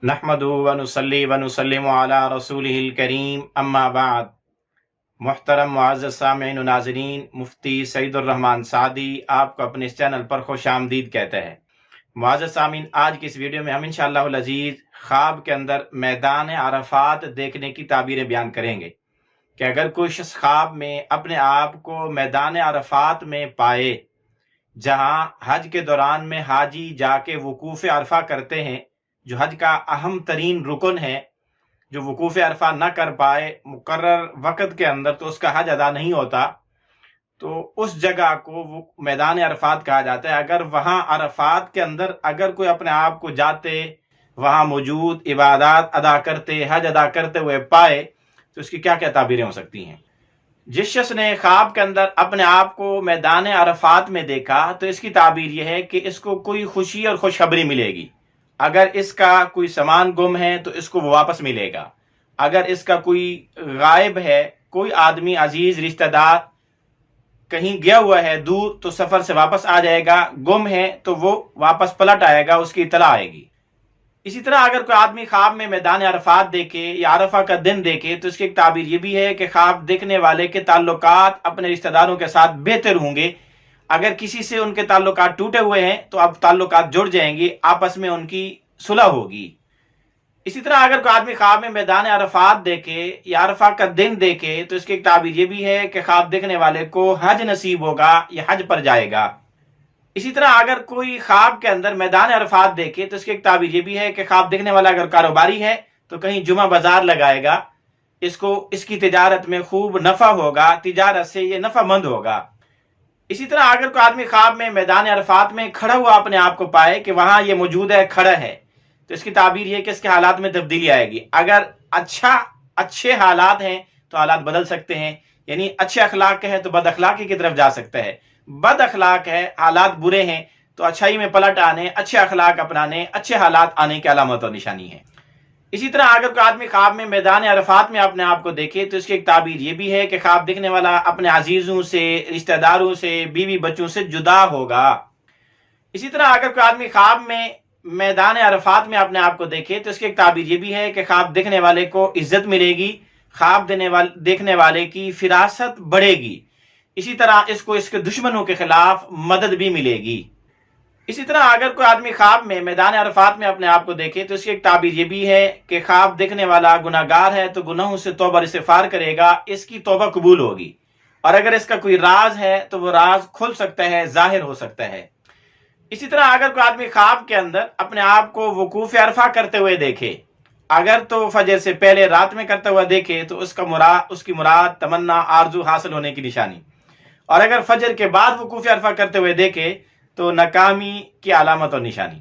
نحمدہ ونصلی ونسلم علی رسولہ الکریم اما بعد۔ محترم معزز سامعین و ناظرین، مفتی سعید الرحمن سعدی آپ کو اپنے اس چینل پر خوش آمدید کہتے ہیں۔ معزز سامعین، آج کی اس ویڈیو میں ہم انشاءاللہ العزیز خواب کے اندر میدان عرفات دیکھنے کی تعبیریں بیان کریں گے کہ اگر کوئی شخص خواب میں اپنے آپ کو میدان عرفات میں پائے، جہاں حج کے دوران میں حاجی جا کے وقوف عرفہ کرتے ہیں، جو حج کا اہم ترین رکن ہے، جو وقوف عرفہ نہ کر پائے مقرر وقت کے اندر تو اس کا حج ادا نہیں ہوتا، تو اس جگہ کو وہ میدان عرفات کہا جاتا ہے۔ اگر وہاں عرفات کے اندر اگر کوئی اپنے آپ کو جاتے، وہاں موجود عبادات ادا کرتے، حج ادا کرتے ہوئے پائے، تو اس کی کیا کیا تعبیریں ہو سکتی ہیں۔ جس شخص نے خواب کے اندر اپنے آپ کو میدان عرفات میں دیکھا تو اس کی تعبیر یہ ہے کہ اس کو کوئی خوشی اور خوشخبری ملے گی۔ اگر اس کا کوئی سامان گم ہے تو اس کو وہ واپس ملے گا۔ اگر اس کا کوئی غائب ہے، کوئی آدمی عزیز رشتہ دار کہیں گیا ہوا ہے دور، تو سفر سے واپس آ جائے گا۔ گم ہے تو وہ واپس پلٹ آئے گا، اس کی اطلاع آئے گی۔ اسی طرح اگر کوئی آدمی خواب میں میدان عرفات دیکھے یا عرفہ کا دن دیکھے تو اس کی ایک تعبیر یہ بھی ہے کہ خواب دیکھنے والے کے تعلقات اپنے رشتہ داروں کے ساتھ بہتر ہوں گے۔ اگر کسی سے ان کے تعلقات ٹوٹے ہوئے ہیں تو اب تعلقات جڑ جائیں گے، آپس میں ان کی صلح ہوگی۔ اسی طرح اگر کوئی آدمی خواب میں میدان عرفات دیکھے یا عرفہ کا دن دیکھے تو اس کی ایک تعبیر یہ بھی ہے کہ خواب دیکھنے والے کو حج نصیب ہوگا یا حج پر جائے گا۔ اسی طرح اگر کوئی خواب کے اندر میدان عرفات دیکھے تو اس کی ایک تعبیر یہ بھی ہے کہ خواب دیکھنے والا اگر کاروباری ہے تو کہیں جمعہ بازار لگائے گا، اس کی تجارت میں خوب نفع ہوگا، تجارت سے یہ نفع مند ہوگا۔ اسی طرح اگر کوئی آدمی خواب میں میدان عرفات میں کھڑا ہوا اپنے آپ کو پائے کہ وہاں یہ موجود ہے، کھڑا ہے، تو اس کی تعبیر یہ کہ اس کے حالات میں تبدیلی آئے گی۔ اگر اچھے حالات ہیں تو حالات بدل سکتے ہیں، یعنی اچھے اخلاق کے ہے تو بد اخلاقی کی طرف جا سکتا ہے، بد اخلاق ہے، حالات برے ہیں تو اچھائی میں پلٹ آنے، اچھے اخلاق اپنانے، اچھے حالات آنے کی علامت اور نشانی ہے۔ اسی طرح اگر کوئی آدمی خواب میں میدان عرفات میں اپنے آپ کو دیکھے تو اس کی ایک تعبیر یہ بھی ہے کہ خواب دیکھنے والا اپنے عزیزوں سے، رشتہ داروں سے، بیوی بچوں سے جدا ہوگا۔ اسی طرح اگر کوئی آدمی خواب میں میدان عرفات میں اپنے آپ کو دیکھے تو اس کی ایک تعبیر یہ بھی ہے کہ خواب دیکھنے والے کو عزت ملے گی، خواب دیکھنے والے کی فراست بڑھے گی۔ اسی طرح اس کو اس کے دشمنوں کے خلاف مدد بھی ملے گی۔ اسی طرح اگر کوئی آدمی خواب میں میدان عرفات میں اپنے آپ کو دیکھے تو اس کی ایک تعبیر یہ بھی ہے کہ خواب دیکھنے والا گناہگار ہے تو گناہوں سے توبہ اور استغفار کرے گا، اس کی توبہ قبول ہوگی، اور اگر اس کا کوئی راز ہے تو وہ راز کھل سکتا ہے، ظاہر ہو سکتا ہے۔ اسی طرح اگر کوئی آدمی خواب کے اندر اپنے آپ کو وقوف عرفہ کرتے ہوئے دیکھے، اگر تو فجر سے پہلے رات میں کرتا ہوا دیکھے تو اس کی مراد، تمنا، آرزو حاصل ہونے کی نشانی، اور اگر فجر کے بعد وقوف عرفہ کرتے ہوئے دیکھے تو ناکامی کی علامت اور نشانی۔